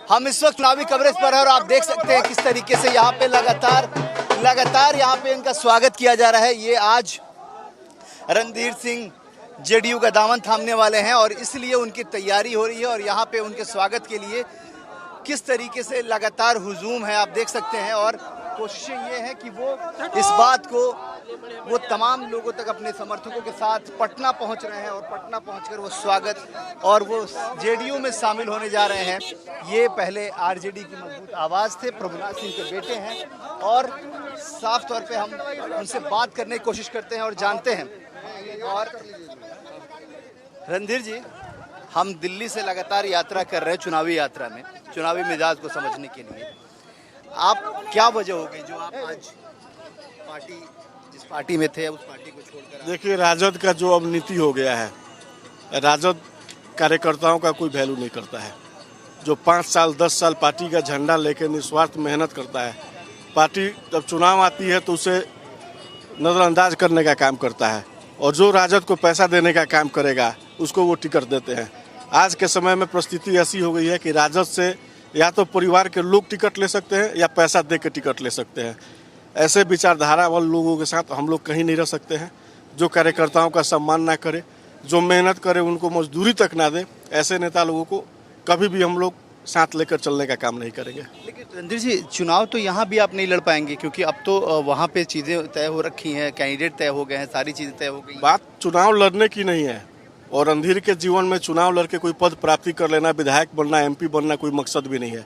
हम इस वक्त चुनावी कवरेज पर हैं और आप देख सकते हैं किस तरीके से यहाँ पे लगातार यहाँ पे इनका स्वागत किया जा रहा है। ये आज रणधीर सिंह जेडीयू का दामन थामने वाले हैं और इसलिए उनकी तैयारी हो रही है और यहाँ पे उनके स्वागत के लिए किस तरीके से लगातार हुजूम है आप देख सकते हैं। और कोशिशें ये हैं कि वो इस बात को वो तमाम लोगों तक अपने समर्थकों के साथ पटना पहुंच रहे हैं और पटना पहुंचकर वो स्वागत और वो जेडीयू में शामिल होने जा रहे हैं। ये पहले आरजेडी की मजबूत आवाज़ थे, प्रभुनाथ सिंह के बेटे हैं और साफ तौर पे हम उनसे बात करने की कोशिश करते हैं और जानते हैं। और रणधीर जी, हम दिल्ली से लगातार यात्रा कर रहे हैं चुनावी यात्रा में, चुनावी मिजाज को समझने के लिए। आप क्या वजह हो गई जो आप आज जिस पार्टी में थे उस पार्टी को छोड़कर? देखिए, राजद का जो अब नीति हो गया है, राजद कार्यकर्ताओं का कोई वैल्यू नहीं करता है। जो 5 साल 10 साल पार्टी का झंडा लेकर निस्वार्थ मेहनत करता है, पार्टी जब चुनाव आती है तो उसे नज़रअंदाज करने का काम करता है और जो राजद को पैसा देने का काम करेगा उसको वो टिकट देते हैं। आज के समय में परिस्थिति ऐसी हो गई है कि राजद से या तो परिवार के लोग टिकट ले सकते हैं या पैसा दे के टिकट ले सकते हैं। ऐसे विचारधारा वाले लोगों के साथ हम लोग कहीं नहीं रह सकते हैं। जो कार्यकर्ताओं का सम्मान ना करे, जो मेहनत करे उनको मजदूरी तक ना दे, ऐसे नेता लोगों को कभी भी हम लोग साथ लेकर चलने का काम नहीं करेंगे। लेकिन रणधीर जी, चुनाव तो यहाँ भी आप नहीं लड़ पाएंगे क्योंकि अब तो वहाँ पे चीज़ें तय हो रखी हैं, कैंडिडेट तय हो गए हैं, सारी चीज़ें तय हो गई। बात चुनाव लड़ने की नहीं है और रणधीर के जीवन में चुनाव लड़के कोई पद प्राप्ति कर लेना, विधायक बनना, एमपी बनना कोई मकसद भी नहीं है।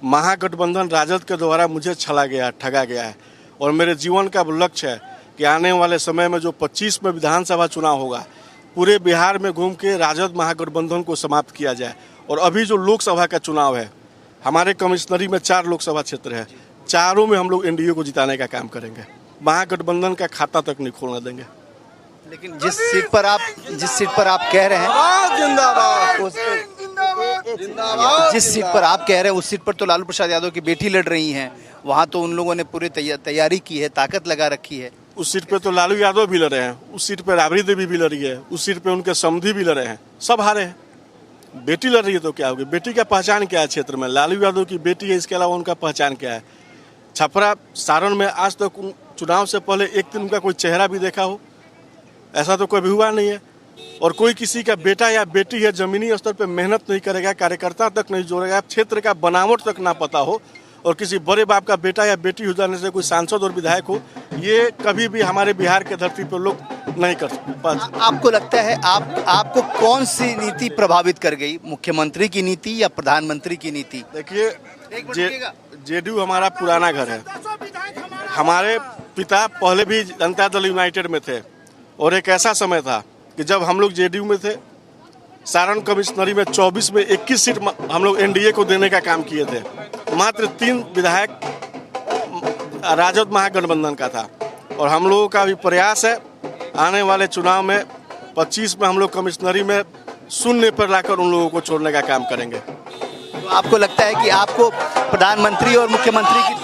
महागठबंधन राजद के द्वारा मुझे छला गया, ठगा गया है और मेरे जीवन का लक्ष्य है कि आने वाले समय में जो 25 में विधानसभा चुनाव होगा, पूरे बिहार में घूम के राजद महागठबंधन को समाप्त किया जाए। और अभी जो लोकसभा का चुनाव है, हमारे कमिश्नरी में 4 लोकसभा क्षेत्र है, चारों में हम लोग एनडीए को जिताने का काम करेंगे। महागठबंधन का खाता तक नहीं खोलने देंगे। लेकिन जिस सीट पर आप कह रहे हैं जिस सीट पर आप कह रहे हैं उस सीट पर तो लालू प्रसाद यादव की बेटी लड़ रही हैं। वहाँ तो उन लोगों ने पूरी तैयारी की है, ताकत लगा रखी है। उस सीट पे तो लालू यादव भी लड़े हैं, उस सीट पे राबड़ी देवी भी लड़ी है, उस सीट पे उनके समधी भी लड़े हैं, सब हारे हैं। बेटी लड़ रही है तो क्या होगी? बेटी का पहचान क्या है क्षेत्र में? लालू यादव की बेटी है, इसके अलावा उनका पहचान क्या है? छपरा सारण में आज तक चुनाव से पहले एक दिन उनका कोई चेहरा भी देखा हो? ऐसा तो कभी हुआ नहीं है। और कोई किसी का बेटा या बेटी है, जमीनी स्तर पे मेहनत नहीं करेगा, कार्यकर्ता तक नहीं जोड़ेगा, क्षेत्र का बनावट तक ना पता हो और किसी बड़े बाप का बेटा या बेटी हो जाने से कोई सांसद और विधायक हो, ये कभी भी हमारे बिहार के धरती पर लोग नहीं कर सकते। आपको लगता है आपको कौन सी नीति प्रभावित कर गई, मुख्यमंत्री की नीति या प्रधानमंत्री की नीति? देखिए, जेडीयू हमारा पुराना घर है। हमारे पिता पहले भी जनता दल यूनाइटेड में थे और एक ऐसा समय था कि जब हम लोग जेडीयू में थे, सारण कमिश्नरी में 24 में 21 सीट हम लोग एनडीए को देने का काम किए थे। मात्र 3 विधायक राजद महागठबंधन का था और हम लोगों का भी प्रयास है आने वाले चुनाव में 25 में हम लोग कमिश्नरी में 0 पर लाकर उन लोगों को छोड़ने का काम करेंगे। तो आपको लगता है कि आपको प्रधानमंत्री और मुख्यमंत्री की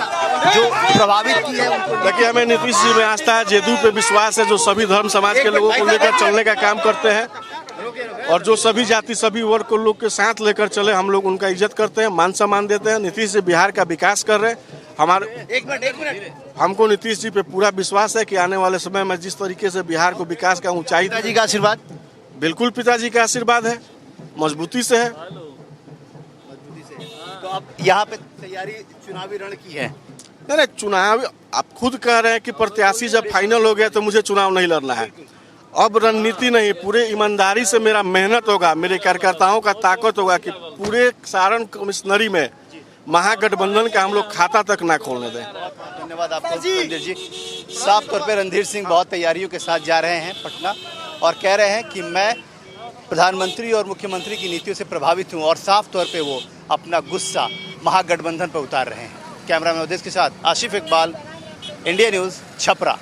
जो प्रभावित की है उनको? देखिए, हमें नीतीश जी में आस्था है, जेडीयू पे विश्वास है, जो सभी धर्म समाज के लोगों को लेकर चलने का काम करते हैं और जो सभी जाति सभी वर्ग को लोग के साथ लेकर चले, हम लोग उनका इज्जत करते हैं, मान सम्मान देते हैं। नीतीश जी बिहार का विकास कर रहे हैं। हमको नीतीश जी पे पूरा विश्वास है कि आने वाले समय में जिस तरीके से बिहार को विकास का ऊंचाई, पिताजी का आशीर्वाद, बिल्कुल पिताजी का आशीर्वाद है, मजबूती से है। तो अब यहाँ पे तैयारी चुनावी रण की है? नहीं, चुनाव आप खुद कह रहे हैं कि प्रत्याशी जब फाइनल हो गया तो मुझे चुनाव नहीं लड़ना है। अब रणनीति नहीं, पूरे ईमानदारी से मेरा मेहनत होगा, मेरे कार्यकर्ताओं का ताकत होगा कि पूरे सारण कमिश्नरी में महागठबंधन का हम लोग खाता तक ना खोलने दें। धन्यवाद आपको रणधीर जी। साफ तौर पे रणधीर सिंह बहुत तैयारियों के साथ जा रहे हैं पटना और कह रहे हैं कि मैं प्रधानमंत्री और मुख्यमंत्री की नीतियों से प्रभावित हूँ और साफ तौर पे वो अपना गुस्सा महागठबंधन पर उतार रहे हैं। कैमरामैन उदेश के साथ आशिफ इकबाल, इंडिया न्यूज़, छपरा।